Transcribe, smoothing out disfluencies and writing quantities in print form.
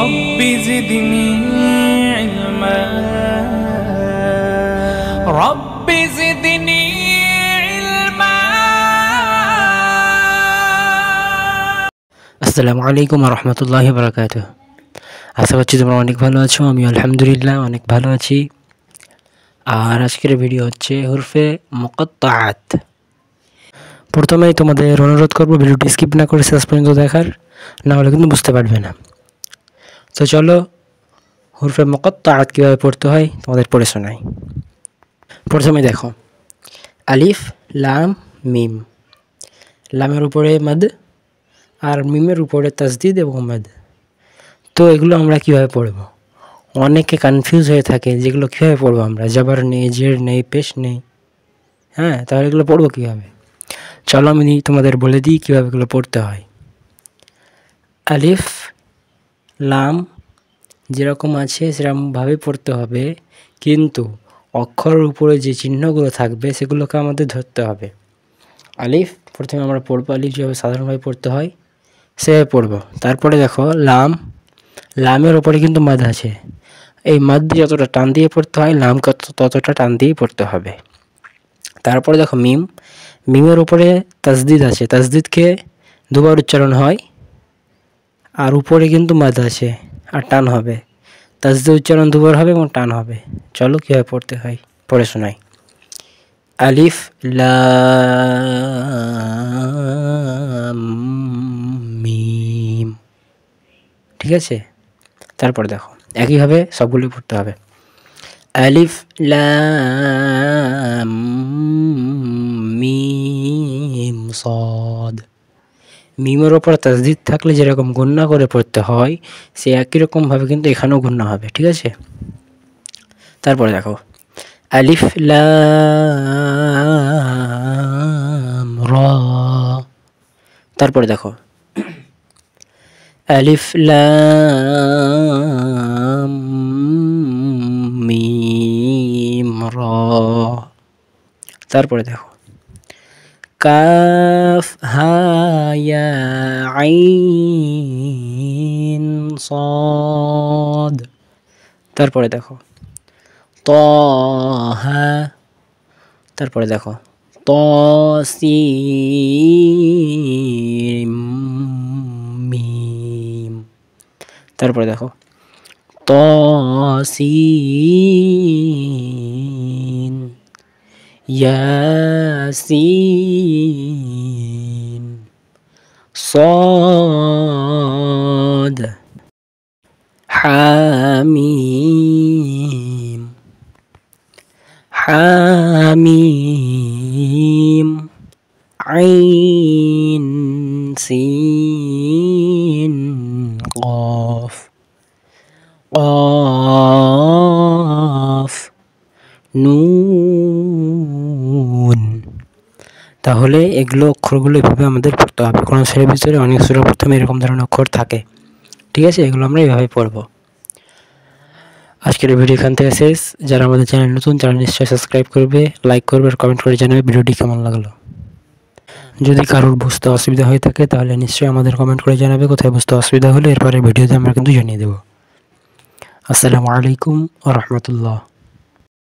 رب زدني علما رب زدني علما আসসালামু আলাইকুম ওয়া রাহমাতুল্লাহি ওয়া বারাকাতুহু। আশা করছি তোমরা অনেক ভালো আছো। আমি আলহামদুলিল্লাহ অনেক ভালো আছি। আর আজকের ভিডিও হচ্ছে হুরফে মুকাত্তাআত। প্রথমেই তোমাদের অনুরোধ করব ভিডিওটি স্কিপ না করে শেষ পর্যন্ত দেখার, না হলে কিন্তু বুঝতে পারবে না। তো চলো হুরফে মুকাত্তাআত কীভাবে পড়তে হয় তোমাদের পড়ে শোনাই। প্রথমে দেখো আলিফ লাম মিম, লামের উপরে মাদ আর মিমের উপরে তাসদিদ এবং মাদ। তো এগুলো আমরা কিভাবে পড়ব? অনেকে কনফিউজ হয়ে থাকে যেগুলো কীভাবে পড়বো আমরা, জবর নেই, জের নেই, পেশ নেই। হ্যাঁ, তাহলে এগুলো পড়বো কীভাবে? চলো আমি তোমাদের বলে দিই কীভাবে এগুলো পড়তে হয়। আলিফ লাম যেরকম আছে সেরকমভাবে পড়তে হবে, কিন্তু অক্ষরের উপরে যে চিহ্নগুলো থাকবে সেগুলোকে আমাদের ধরতে হবে। আলিফ প্রথমে আমরা পড়বো, আলিফ যেভাবে সাধারণভাবে পড়তে হয় সেভাবে পড়বো। তারপরে দেখো লাম, লামের ওপরে কিন্তু মাদ আছে, এই মাদ দিয়ে যতটা টান দিয়ে পড়তে হয় লামকে ততটা টান দিয়েই পড়তে হবে। তারপরে দেখো মিম, মিমের উপরে তাসদিদ আছে, তাসদিদকে দুবার উচ্চারণ হয়, আর উপরে কিন্তু মাদ আছে আর টান হবে। তাসদিদ উচ্চারণ দুবার হবে এবং টান হবে। চলো কীভাবে পড়তে হয় পড়ে শোনাই। আলিফ লাম মিম, ঠিক আছে? তারপরে দেখো একইভাবে সবগুলো পড়তে হবে। আলিফ লাম মিম সদ, মিমের ওপর তাসদিদ থাকলে যেরকম গুণনা করে পড়তে হয় সে একই রকমভাবে কিন্তু এখানেও গুণনা হবে, ঠিক আছে? তারপরে দেখো আলিফ লাম রা, তারপরে দেখো আলিফ লাম মিম রা, তারপরে দেখো কাফ হা ইয়া আইন সাদ, তারপরে দেখো তাহা, তারপরে দেখো তাসিম মিম, তারপরে দেখো তাসিন ইয়াসিন صاد حاميم حاميم عين سين قاف قاف নুন। তাহলে এগুলো অক্ষরগুলো এভাবে আমাদের পড়তে হবে। কোনো শ্রেণীর ভিতরে অনেক সূরা প্রথমে এরকম ধরনের অক্ষর থাকে, ঠিক আছে? এগুলো আমরা এভাবে পড়বো। আজকের ভিডিও এখান থেকে শেষ। যারা আমাদের চ্যানেল নতুন, তারা নিশ্চয়ই সাবস্ক্রাইব করবে, লাইক করবে আর কমেন্ট করে জানাবে ভিডিওটি কেমন লাগলো। যদি কারোর বুঝতে অসুবিধা হয়ে থাকে তাহলে নিশ্চয়ই আমাদের কমেন্ট করে জানাবে কোথায় বুঝতে অসুবিধা হলে, এরপরে ভিডিওতে আমরা কিন্তু জানিয়ে দেবো। আসসালামু আলাইকুম ওয়া রাহমাতুল্লাহ।